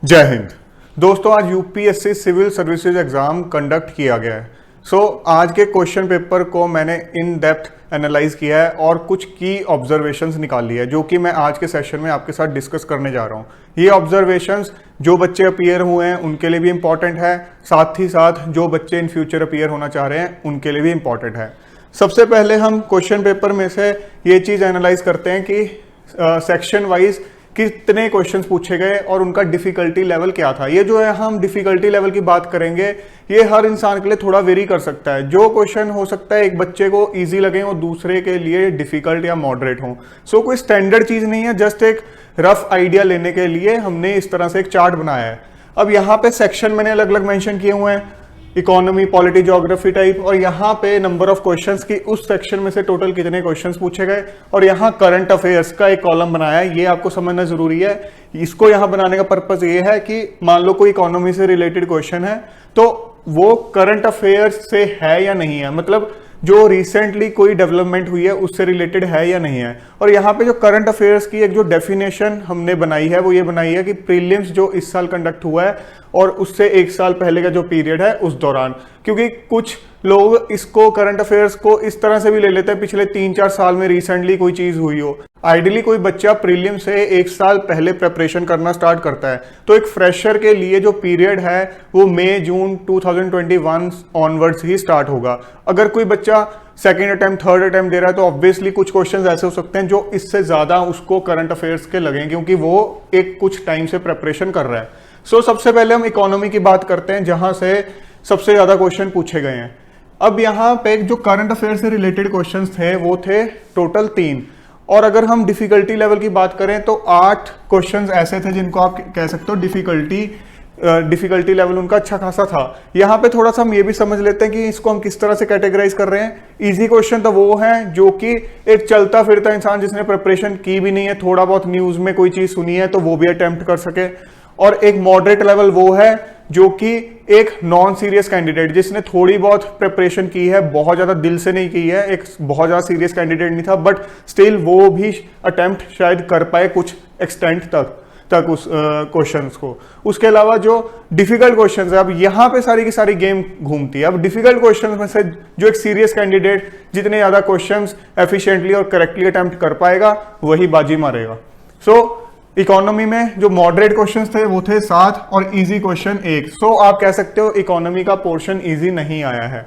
जय हिंद। दोस्तों, आज UPSC civil services exam conduct किया गया है। आज के क्वेश्चन पेपर को मैंने इन डेप्थ एनालाइज किया है और कुछ की ऑब्जर्वेशंस निकाल ली है जो कि मैं आज के सेशन में आपके साथ डिस्कस करने जा रहा हूँ। ये ऑब्जर्वेशंस जो बच्चे अपीयर हुए हैं उनके लिए भी इंपॉर्टेंट है, साथ ही साथ जो बच्चे इन फ्यूचर अपीयर होना चाह रहे हैं उनके लिए भी इंपॉर्टेंट है। सबसे पहले हम क्वेश्चन पेपर में से ये चीज़ एनालाइज करते हैं कि सेक्शन वाइज कितने क्वेश्चंस पूछे गए और उनका डिफिकल्टी लेवल क्या था। ये जो है हम डिफिकल्टी लेवल की बात करेंगे, ये हर इंसान के लिए थोड़ा वेरी कर सकता है। जो क्वेश्चन हो सकता है एक बच्चे को इजी लगे और दूसरे के लिए डिफिकल्ट या मॉडरेट हो। कोई स्टैंडर्ड चीज नहीं है, जस्ट एक रफ आइडिया लेने के लिए हमने इस तरह से एक चार्ट बनाया है। अब यहाँ पे सेक्शन मैंने अलग अलग मेंशन किए हुए हैं, इकोनॉमी, पॉलिटी, ज्योग्राफी टाइप, और यहाँ पे नंबर ऑफ क्वेश्चंस की उस सेक्शन में से टोटल कितने क्वेश्चंस पूछे गए, और यहाँ करंट अफेयर्स का एक कॉलम बनाया है। ये आपको समझना जरूरी है। इसको यहाँ बनाने का पर्पस ये है कि मान लो कोई इकोनॉमी से रिलेटेड क्वेश्चन है तो वो करंट अफेयर्स से है या नहीं है, मतलब जो रिसेंटली कोई डेवलपमेंट हुई है उससे रिलेटेड है या नहीं है। और यहाँ पे जो करंट अफेयर्स की एक जो डेफिनेशन हमने बनाई है वो ये बनाई है कि प्रीलिम्स जो इस साल कंडक्ट हुआ है और उससे एक साल पहले का जो पीरियड है उस दौरान, क्योंकि कुछ लोग इसको करंट अफेयर्स को इस तरह से भी ले लेते हैं पिछले 3-4 साल में रिसेंटली कोई चीज हुई हो। आइडियली कोई बच्चा प्रीलिम से एक साल पहले प्रेपरेशन करना स्टार्ट करता है, तो एक फ्रेशर के लिए जो पीरियड है वो मई जून 2021 ऑनवर्ड्स ही स्टार्ट होगा। अगर कोई बच्चा सेकेंड अटेम्प्ट, थर्ड अटेम्प्ट दे रहा है तो ऑब्वियसली कुछ क्वेश्चंस ऐसे हो सकते हैं जो इससे ज्यादा उसको करंट अफेयर्स के लगें, क्योंकि वो एक कुछ टाइम से प्रेपरेशन कर रहा है। सबसे पहले हम इकोनॉमी की बात करते हैं जहां से सबसे ज्यादा क्वेश्चन पूछे गए हैं। अब यहाँ पे जो करंट अफेयर से रिलेटेड क्वेश्चंस थे वो थे टोटल 3, और अगर हम डिफिकल्टी लेवल की बात करें तो 8 क्वेश्चंस ऐसे थे जिनको आप कह सकते हो डिफिकल्टी लेवल उनका अच्छा खासा था। यहाँ पे थोड़ा सा हम ये भी समझ लेते हैं कि इसको हम किस तरह से कैटेगराइज कर रहे हैं। इजी क्वेश्चन तो वो है जो कि एक चलता फिरता इंसान जिसने प्रिपरेशन की भी नहीं है, थोड़ा बहुत न्यूज में कोई चीज सुनी है तो वो भी अटेम्प्ट कर सके। और एक मॉडरेट लेवल वो है जो कि एक नॉन सीरियस कैंडिडेट जिसने थोड़ी बहुत प्रिपरेशन की है, बहुत ज्यादा दिल से नहीं की है, एक बहुत ज्यादा सीरियस कैंडिडेट नहीं था, बट स्टिल वो भी अटेम्प्ट शायद कर पाए कुछ एक्सटेंट तक उस क्वेश्चंस को। उसके अलावा जो डिफिकल्ट क्वेश्चंस है, अब यहाँ पे सारी की सारी गेम घूमती है। अब डिफिकल्ट क्वेश्चंस में से जो एक सीरियस कैंडिडेट जितने ज्यादा क्वेश्चंस एफिशिएंटली और करेक्टली अटेम्प्ट कर पाएगा वही बाजी मारेगा। इकोनॉमी में जो मॉडरेट क्वेश्चंस थे वो थे 7 और इजी क्वेश्चन 1। आप कह सकते हो इकोनॉमी का पोर्शन इजी नहीं आया है।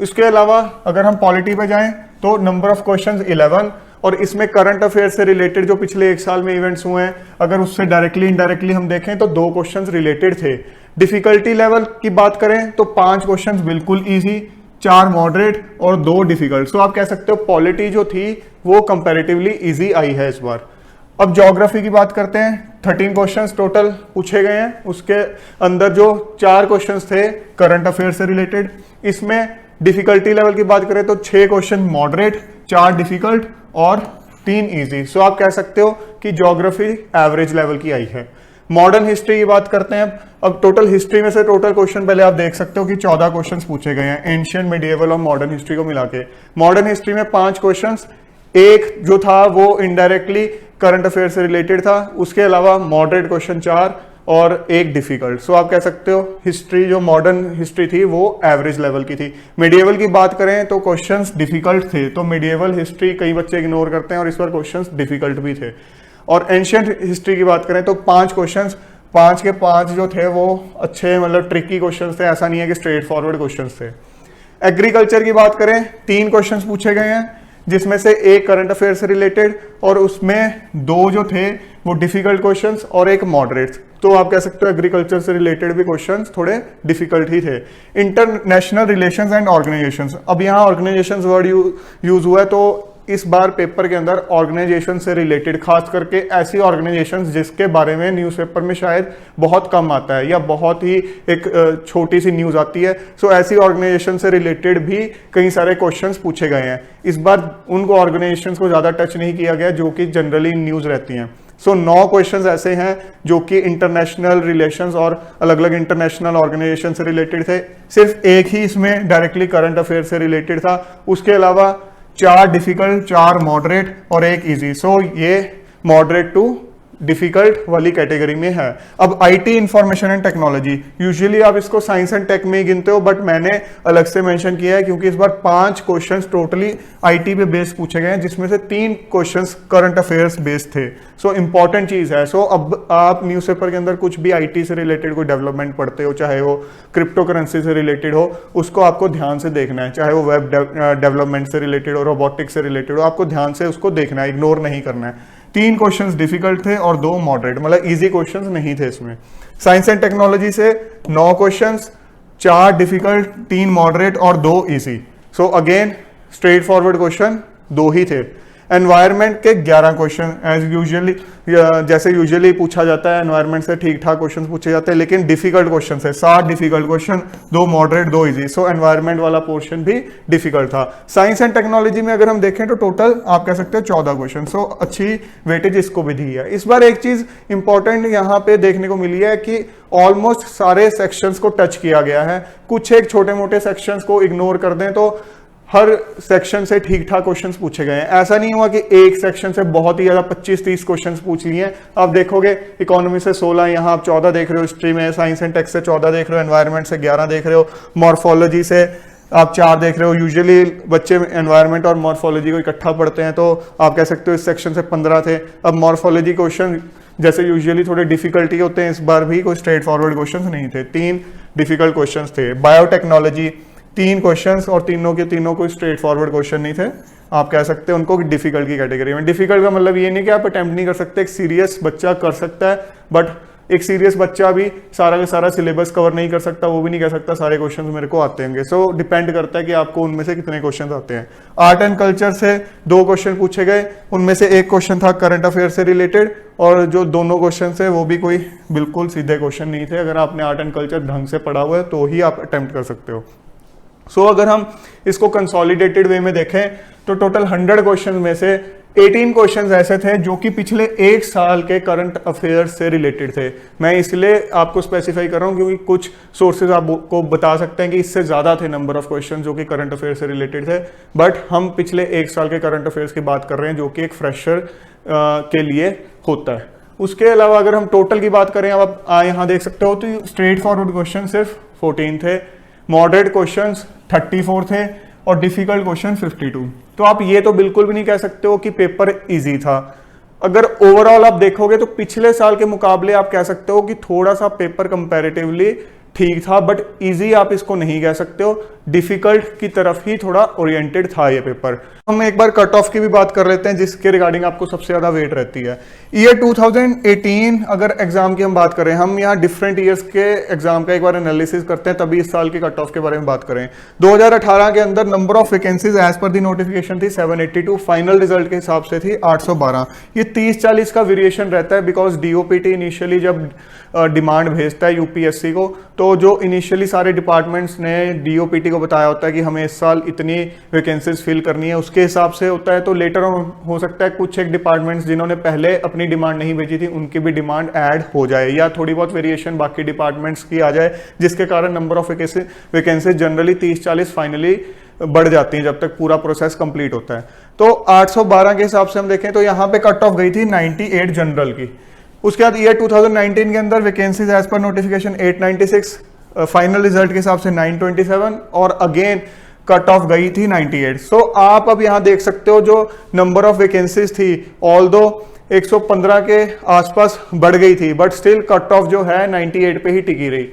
इसके अलावा अगर हम पॉलिटी पे जाएं तो नंबर ऑफ क्वेश्चंस 11, और इसमें करंट अफेयर से रिलेटेड जो पिछले एक साल में इवेंट्स हुए हैं अगर उससे डायरेक्टली इनडायरेक्टली हम देखें तो 2 क्वेश्चंस रिलेटेड थे। डिफिकल्टी लेवल की बात करें तो 5 क्वेश्चंस बिल्कुल ईजी, 4 मॉडरेट और 2 डिफिकल्ट। आप कह सकते हो पॉलिटी जो थी वो कंपेरेटिवली ईजी आई है इस बार। अब ज्योग्राफी की बात करते हैं, 13 क्वेश्चंस टोटल पूछे गए हैं। उसके अंदर जो 4 क्वेश्चंस थे करंट अफेयर से रिलेटेड। इसमें डिफिकल्टी लेवल की बात करें तो 6 क्वेश्चन मॉडरेट, 4 डिफिकल्ट और 3 इजी। आप कह सकते हो कि ज्योग्राफी एवरेज लेवल की आई है। मॉडर्न हिस्ट्री की बात करते हैं। अब टोटल हिस्ट्री में से टोटल क्वेश्चन पहले आप देख सकते हो कि 14 क्वेश्चंस पूछे गए हैं, एंशिएंट, मिडिएवल और मॉडर्न हिस्ट्री को मिला के। मॉडर्न हिस्ट्री में 5 क्वेश्चंस, एक जो था वो इनडायरेक्टली करंट अफेयर से रिलेटेड था, उसके अलावा मॉडरेट क्वेश्चन 4 और 1 डिफिकल्ट। आप कह सकते हो हिस्ट्री जो मॉडर्न हिस्ट्री थी वो एवरेज लेवल की थी। मिडिएवल की बात करें तो क्वेश्चंस डिफिकल्ट थे, तो मिडिएवल हिस्ट्री कई बच्चे इग्नोर करते हैं और इस बार क्वेश्चंस डिफिकल्ट भी थे। और एंशिएंट हिस्ट्री की बात करें तो 5 क्वेश्चंस, 5 के 5 जो थे वो अच्छे मतलब ट्रिकी क्वेश्चंस थे, ऐसा नहीं है कि स्ट्रेट फॉरवर्ड क्वेश्चंस थे। एग्रीकल्चर की बात करें 3 क्वेश्चंस पूछे गए हैं जिसमें से एक करंट अफेयर से रिलेटेड और उसमें 2 जो थे वो डिफिकल्ट क्वेश्चंस और एक मॉडरेट। आप कह सकते हो एग्रीकल्चर से रिलेटेड भी क्वेश्चंस थोड़े डिफिकल्ट ही थे। इंटरनेशनल रिलेशंस एंड ऑर्गेनाइजेशंस, अब यहाँ ऑर्गेनाइजेशंस वर्ड यूज हुआ है, तो इस बार पेपर के अंदर ऑर्गेनाइजेशन से रिलेटेड, खास करके ऐसी ऑर्गेनाइजेशंस जिसके बारे में न्यूज़पेपर में शायद बहुत कम आता है या बहुत ही एक छोटी सी न्यूज़ आती है। ऐसी ऑर्गेनाइजेशन से रिलेटेड भी कई सारे क्वेश्चंस पूछे गए हैं। इस बार उनको ऑर्गेनाइजेशंस को ज़्यादा टच नहीं किया गया जो कि जनरली न्यूज़ रहती हैं। 9 क्वेश्चंस ऐसे हैं जो कि इंटरनेशनल रिलेशंस और अलग अलग इंटरनेशनल ऑर्गेनाइजेशन से रिलेटेड थे। सिर्फ एक ही इसमें डायरेक्टली करंट अफेयर से रिलेटेड था। उसके अलावा 4 डिफिकल्ट, 4 मॉडरेट और 1 इजी। ये मॉडरेट टू डिफिकल्ट वाली कैटेगरी में है। अब IT information and technology, usually आप इसको साइंस एंड टेक में ही गिनते हो, बट मैंने अलग से मेंशन किया है क्योंकि इस बार 5 क्वेश्चंस टोटली आईटी पे बेस्ड पूछे गए हैं, जिसमें से 3 क्वेश्चंस करंट अफेयर्स बेस्ड थे। सो इंपॉर्टेंट चीज है। सो अब आप न्यूज़पेपर के अंदर कुछ भी आईटी से रिलेटेड कोई डेवलपमेंट पढ़ते हो, चाहे वो क्रिप्टो करेंसी से रिलेटेड हो, उसको आपको ध्यान से देखना है, चाहे वो वेब डेवलपमेंट से रिलेटेड हो, रोबोटिक्स से रिलेटेड हो, आपको ध्यान से उसको देखना है, इग्नोर नहीं करना है। 3 क्वेश्चंस डिफिकल्ट थे और 2 मॉडरेट, मतलब इजी क्वेश्चंस नहीं थे इसमें। साइंस एंड टेक्नोलॉजी से 9 क्वेश्चंस, 4 डिफिकल्ट, 3 मॉडरेट और 2 easy. So again straight forward question 2 ही थे। एनवायरनमेंट के 11 क्वेश्चन एज यूजुअली, जैसे यूजुअली पूछा जाता है, एनवायरनमेंट से ठीक ठाक क्वेश्चन पूछे जाते हैं, लेकिन डिफिकल्ट क्वेश्चन है। 7 डिफिकल्ट क्वेश्चन, 2 मॉडरेट, 2 इजी। सो एनवायरनमेंट वाला पोर्शन भी डिफिकल्ट था। साइंस एंड टेक्नोलॉजी में अगर हम देखें तो टोटल आप कह सकते हैं 14 क्वेश्चन। सो अच्छी वेटेज इसको भी दी है। इस बार एक चीज इंपॉर्टेंट यहाँ पे देखने को मिली है कि ऑलमोस्ट सारे सेक्शंस को टच किया गया है। कुछ एक छोटे मोटे सेक्शंस को इग्नोर कर दें तो हर सेक्शन से ठीक ठाक क्वेश्चंस पूछे गए हैं। ऐसा नहीं हुआ कि एक सेक्शन से बहुत ही ज्यादा 25-30 क्वेश्चंस पूछ लिए हैं। आप देखोगे इकोनॉमी से 16, यहाँ आप 14 देख रहे हो, हिस्ट्री में, साइंस एंड टेक से 14 देख रहे हो, एनवायरनमेंट से 11 देख रहे हो, मॉर्फोलॉजी से आप 4 देख रहे हो। यूजुअली बच्चे एनवायरनमेंट और मॉर्फोलॉजी को इकट्ठा पढ़ते हैं, तो आप कह सकते हो इस सेक्शन से 15 थे। अब मॉर्फोलॉजी क्वेश्चन जैसे यूजुअली थोड़े डिफिकल्टी होते हैं, इस बार भी कोई स्ट्रेट फॉरवर्ड क्वेश्चन नहीं थे, 3 डिफिकल्ट क्वेश्चन थे। बायोटेक्नोलॉजी 3 क्वेश्चंस और तीनों के तीनों कोई स्ट्रेट फॉरवर्ड क्वेश्चन नहीं थे। आप कह सकते हैं उनको डिफिकल्ट की कैटेगरी में। डिफिकल्ट का मतलब ये नहीं कि आप अटेम्प्ट नहीं कर सकते, एक सीरियस बच्चा कर सकता है, बट एक सीरियस बच्चा भी सारा का सारा सिलेबस कवर नहीं कर सकता, वो भी नहीं कह सकता सारे क्वेश्चन मेरे को आते होंगे। सो डिपेंड करता है कि आपको उनमें से कितने क्वेश्चन आते हैं। आर्ट एंड कल्चर से 2 क्वेश्चन पूछे गए, उनमें से एक क्वेश्चन था करंट अफेयर से रिलेटेड, और जो दोनों क्वेश्चन थे वो भी कोई बिल्कुल सीधे क्वेश्चन नहीं थे। अगर आपने आर्ट एंड कल्चर ढंग से पढ़ा हुआ है तो ही आप अटेम्प्ट कर सकते हो। सो अगर हम इसको कंसोलिडेटेड वे में देखें तो टोटल 100 क्वेश्चन में से 18 क्वेश्चंस ऐसे थे जो कि पिछले 1 साल के करंट अफेयर्स से रिलेटेड थे। मैं इसलिए आपको स्पेसिफाई कर रहा हूं क्योंकि कुछ सोर्सेज आपको बता सकते हैं कि इससे ज्यादा थे नंबर ऑफ क्वेश्चन जो कि करंट अफेयर से रिलेटेड थे, बट हम पिछले 1 साल के करंट अफेयर्स की बात कर रहे हैं जो कि एक फ्रेशर के लिए होता है। उसके अलावा अगर हम टोटल की बात करें, अब आप यहाँ देख सकते हो, तो स्ट्रेट फॉरवर्ड क्वेश्चन सिर्फ 14 थे, मॉडरेट क्वेश्चंस 34 थे और डिफिकल्ट क्वेश्चन 52। तो आप ये तो बिल्कुल भी नहीं कह सकते हो कि पेपर इजी था। अगर ओवरऑल आप देखोगे तो पिछले साल के मुकाबले आप कह सकते हो कि थोड़ा सा पेपर कंपैरेटिवली ठीक था, बट इजी आप इसको नहीं कह सकते हो, डिफिकल्ट की तरफ ही थोड़ा ओरिएंटेड था ये पेपर। हम एक बार कट ऑफ की भी बात कर लेते हैं जिसके रिगार्डिंग आपको सबसे ज्यादा वेट रहती है। ईयर 2018 अगर एग्जाम की हम बात करें, हम यहाँ डिफरेंट ईयर्स के एग्जाम का एक बार एनालिसिस करते हैं, तभी इस साल के कट ऑफ के बारे में बात करें। 2018 के अंदर नंबर ऑफ वैकेंसीज एज पर दी नोटिफिकेशन थी 782, फाइनल रिजल्ट के हिसाब से थी 812। ये 30-40 का वेरिएशन रहता है, बिकॉज डीओपीटी इनिशियली जब डिमांड भेजता है यूपीएससी को, तो जो इनिशियली सारे डिपार्टमेंट्स ने डीओपीटी को बताया होता है कि हमें इस साल इतनी वैकेंसीज फिल करनी है, उसके हिसाब से होता है। तो लेटर हो सकता है कुछ एक डिपार्टमेंट्स जिन्होंने पहले अपनी डिमांड नहीं भेजी थी उनकी भी डिमांड ऐड हो जाए, या थोड़ी बहुत वेरिएशन बाकी डिपार्टमेंट्स की आ जाए, जिसके कारण number of vacancies generally 30-40 finally बढ़ जाती हैं जब तक पूरा प्रोसेस कंप्लीट होता है। तो 812 के हिसाब से हम देखें तो यहाँ पे कट ऑफ गई थी 98 जनरल की। उसके बाद ईयर 2019 के अंदर vacancies as per notification 896, final result के हिसाब से 927 और अगेन कट ऑफ गई थी 98। सो आप अब यहां देख सकते हो जो नंबर ऑफ वैकेंसीज थी ऑल्दो 115 के आसपास बढ़ गई थी, बट स्टिल कट ऑफ जो है 98 पे ही टिकी रही।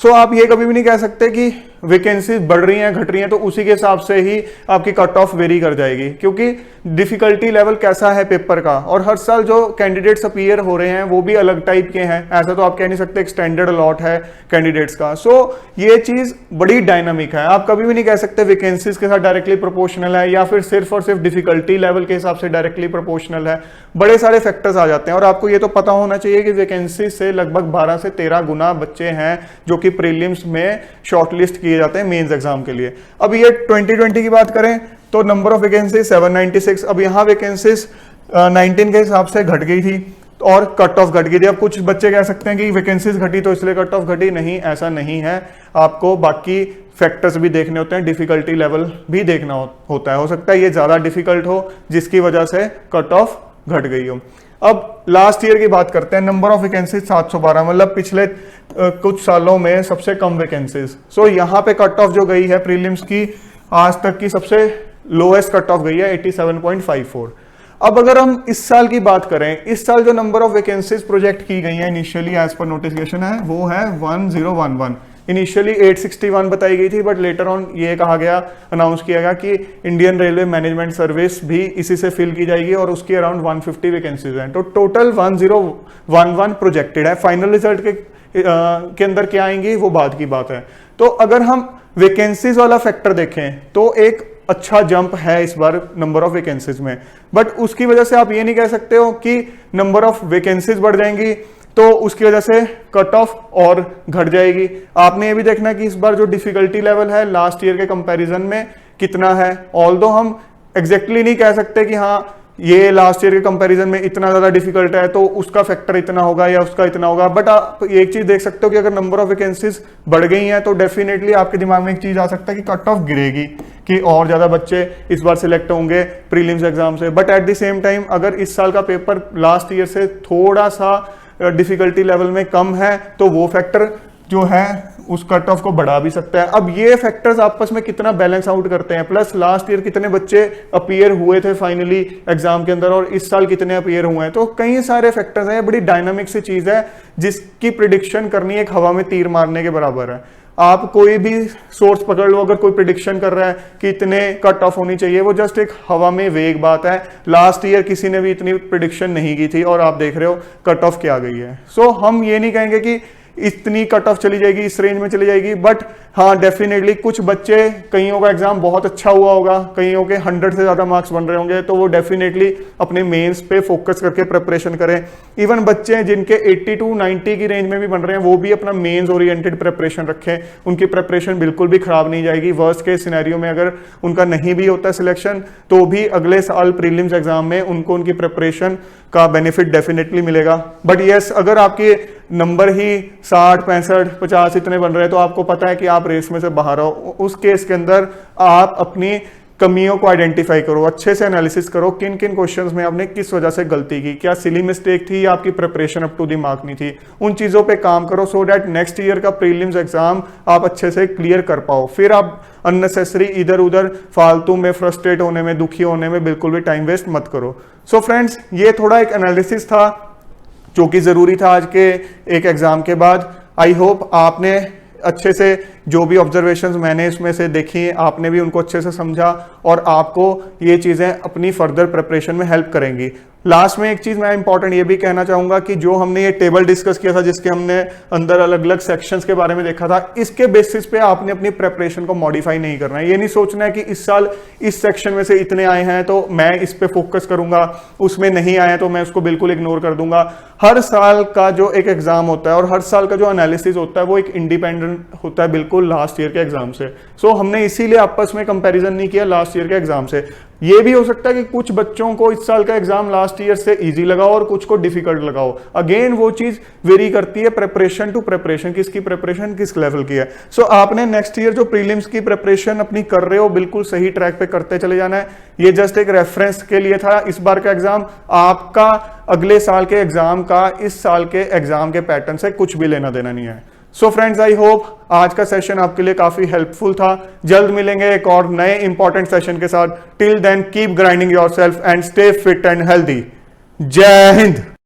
सो आप ये कभी भी नहीं कह सकते कि वैकेंसीज बढ़ रही हैं घट रही हैं तो उसी के हिसाब से ही आपकी कट ऑफ वेरी कर जाएगी, क्योंकि डिफिकल्टी लेवल कैसा है पेपर का, और हर साल जो कैंडिडेट्स अपीयर हो रहे हैं वो भी अलग टाइप के हैं। ऐसा तो आप कह नहीं सकते एक स्टैंडर्ड अलॉट है कैंडिडेट्स का। सो ये चीज बड़ी डायनामिक है, आप कभी भी नहीं कह सकते वैकेंसीज के साथ डायरेक्टली प्रोपोर्शनल है या फिर सिर्फ और सिर्फ डिफिकल्टी लेवल के हिसाब से डायरेक्टली प्रोपोर्शनल है। बड़े सारे फैक्टर्स आ जाते हैं, और आपको ये तो पता होना चाहिए कि वैकेंसी से लगभग 12 से 13 गुना बच्चे हैं जो कि प्रीलिम्स में शॉर्टलिस्ट किए जाते हैं मेंस एग्जाम के लिए। अब ये 2020 की बात करें तो नंबर ऑफ वैकेंसी 796, अब यहाँ वैकेंसीज 19 के हिसाब से घट गई थी और कट ऑफ घट गई थी। अब कुछ बच्चे कह सकते हैं कि वैकेंसीज घटी तो इसलिए कट ऑफ घटी, नहीं ऐसा नहीं है। आपको बाकी फैक्टर्स भी देखने होते हैं, डिफिकल्टी लेवल भी देखना होता है। हो सकता है ये ज्यादा डिफिकल्ट हो जिसकी वजह से कट ऑफ घट गई हो। अब लास्ट ईयर की बात करते हैं। नंबर ऑफ वैकेंसीज 712, मतलब पिछले कुछ सालों में सबसे कम वैकेंसीज। सो यहाँ पे कट ऑफ जो गई है प्रीलिम्स की आज तक की सबसे लोएस्ट कट ऑफ गई है 87.54। अब अगर हम इस साल की बात करें, इस साल जो नंबर ऑफ वैकेंसीज प्रोजेक्ट की गई है इनिशियली एज पर नोटिफिकेशन है वो है 1011। इनिशियली 861 बताई गई थी, बट लेटर ऑन ये कहा गया, अनाउंस किया गया कि इंडियन रेलवे मैनेजमेंट सर्विस भी इसी से फिल की जाएगी और उसकी अराउंड 150 वैकेंसीज हैं। तो टोटल 1011 प्रोजेक्टेड है। फाइनल रिजल्ट के अंदर क्या आएंगी वो बाद की बात है। तो अगर हम वैकेंसीज वाला फैक्टर देखें तो एक अच्छा जंप है इस बार नंबर ऑफ वैकेंसीज में, बट उसकी वजह से आप ये नहीं कह सकते हो कि नंबर ऑफ वैकेंसीज बढ़ जाएंगी तो उसकी वजह से कट ऑफ और घट जाएगी। आपने ये भी देखना कि इस बार जो डिफिकल्टी लेवल है लास्ट ईयर के कंपैरिजन में कितना है। ऑल्दो हम एग्जैक्टली नहीं कह सकते कि हाँ ये लास्ट ईयर के कंपैरिजन में इतना ज्यादा डिफिकल्ट है तो उसका फैक्टर इतना होगा या उसका इतना होगा, बट आप एक चीज देख सकते हो कि अगर नंबर ऑफ वैकेंसीज बढ़ गई हैं तो डेफिनेटली आपके दिमाग में एक चीज आ सकता है कि कट ऑफ गिरेगी, कि और ज्यादा बच्चे इस बार सिलेक्ट होंगे प्रीलिम्स एग्जाम से। But at the same time अगर इस साल का पेपर लास्ट ईयर से थोड़ा सा डिफिकल्टी लेवल में कम है तो वो फैक्टर जो है उस कट ऑफ को बढ़ा भी सकता है। अब ये फैक्टर्स आपस में कितना बैलेंस आउट करते हैं, प्लस लास्ट ईयर कितने बच्चे अपीयर हुए थे फाइनली एग्जाम के अंदर और इस साल कितने अपीयर हुए हैं, तो कई सारे फैक्टर्स हैं। बड़ी डायनामिक सी चीज है जिसकी प्रिडिक्शन करनी एक हवा में तीर मारने के बराबर है। आप कोई भी सोर्स पकड़ लो, अगर कोई प्रिडिक्शन कर रहा है कि इतने कट ऑफ होनी चाहिए, वो जस्ट एक हवा में वेग बात है। लास्ट ईयर किसी ने भी इतनी प्रिडिक्शन नहीं की थी और आप देख रहे हो कट ऑफ क्या गई है। सो हम ये नहीं कहेंगे कि इतनी कट ऑफ चली जाएगी, इस रेंज में चली जाएगी, बट हाँ डेफिनेटली कुछ बच्चे, कईयों का एग्जाम बहुत अच्छा हुआ होगा, कईयों के 100 से ज्यादा मार्क्स बन रहे होंगे, तो वो डेफिनेटली अपने मेंस पे फोकस करके प्रिपरेशन करें। इवन बच्चे हैं जिनके 80 to 90 की रेंज में भी बन रहे हैं, वो भी अपना मेंस ओरिएंटेड प्रिपरेशन रखें। उनकी प्रिपरेशन बिल्कुल भी खराब नहीं जाएगी। वर्स्ट के सिनेरियो में अगर उनका नहीं भी होता सिलेक्शन तो भी अगले साल प्रीलिम्स एग्जाम में उनको उनकी प्रिपरेशन का बेनिफिट डेफिनेटली मिलेगा। बट यस, अगर आपके नंबर ही 60, 65, 50 इतने बन रहे हैं तो आपको पता है कि आप रेस में से बाहर हो। उस केस के अंदर आप अपनी कमियों को आइडेंटिफाई करो, अच्छे से एनालिसिस करो किन किन क्वेश्चंस में आपने किस वजह से गलती की, क्या सिली मिस्टेक थी या आपकी preparation up to the mark नहीं थी। उन चीजों पे काम करो सो दैट नेक्स्ट ईयर का प्रीलिम्स एग्जाम आप अच्छे से क्लियर कर पाओ। फिर आप अननेसेसरी इधर उधर फालतू में फ्रस्ट्रेट होने में, दुखी होने में बिल्कुल भी टाइम वेस्ट मत करो। सो फ्रेंड्स, ये थोड़ा एक एनालिसिस था जो कि जरूरी था आज के एक एग्जाम के बाद। आई होप आपने अच्छे से जो भी ऑब्जर्वेशंस मैंने इसमें से देखी आपने भी उनको अच्छे से समझा और आपको ये चीजें अपनी फर्दर प्रिपरेशन में हेल्प करेंगी। लास्ट में एक चीज मैं इंपॉर्टेंट ये भी कहना चाहूंगा कि जो हमने ये टेबल डिस्कस किया था जिसके हमने अंदर अलग अलग सेक्शंस के बारे में देखा था, इसके बेसिस पे आपने अपनी प्रिपरेशन को मॉडिफाई नहीं करना है। ये नहीं सोचना है कि इस साल इस सेक्शन में से इतने आए हैं तो मैं इस पे फोकस करूंगा, उसमें नहीं आए तो मैं उसको बिल्कुल इग्नोर कर दूंगा। हर साल का जो एक एग्जाम होता है और हर साल का जो एनालिसिस होता है वो एक इंडिपेंडेंट होता है बिल्कुल लास्ट ईयर के एग्जाम से। सो हमने इसीलिए आपस में कंपैरिजन नहीं किया लास्ट ईयर के एग्जाम से। ये भी हो सकता है कि कुछ बच्चों को इस साल का एग्जाम लास्ट ईयर से इजी लगाओ और कुछ को डिफिकल्ट लगाओ। अगेन वो चीज वेरी करती है प्रिपरेशन टू प्रिपरेशन, किसकी प्रिपरेशन किस लेवल की है। सो आपने नेक्स्ट ईयर जो प्रीलिम्स की प्रिपरेशन अपनी कर रहे हो बिल्कुल सही ट्रैक पे करते चले जाना है। ये जस्ट एक रेफरेंस के लिए था। इस बार का एग्जाम आपका अगले साल के एग्जाम का इस साल के एग्जाम के पैटर्न से कुछ भी लेना देना नहीं है। सो फ्रेंड्स, आई होप आज का सेशन आपके लिए काफी हेल्पफुल था। जल्द मिलेंगे एक और नए इंपॉर्टेंट सेशन के साथ। Till then keep grinding yourself and stay fit and healthy. Jai Hind.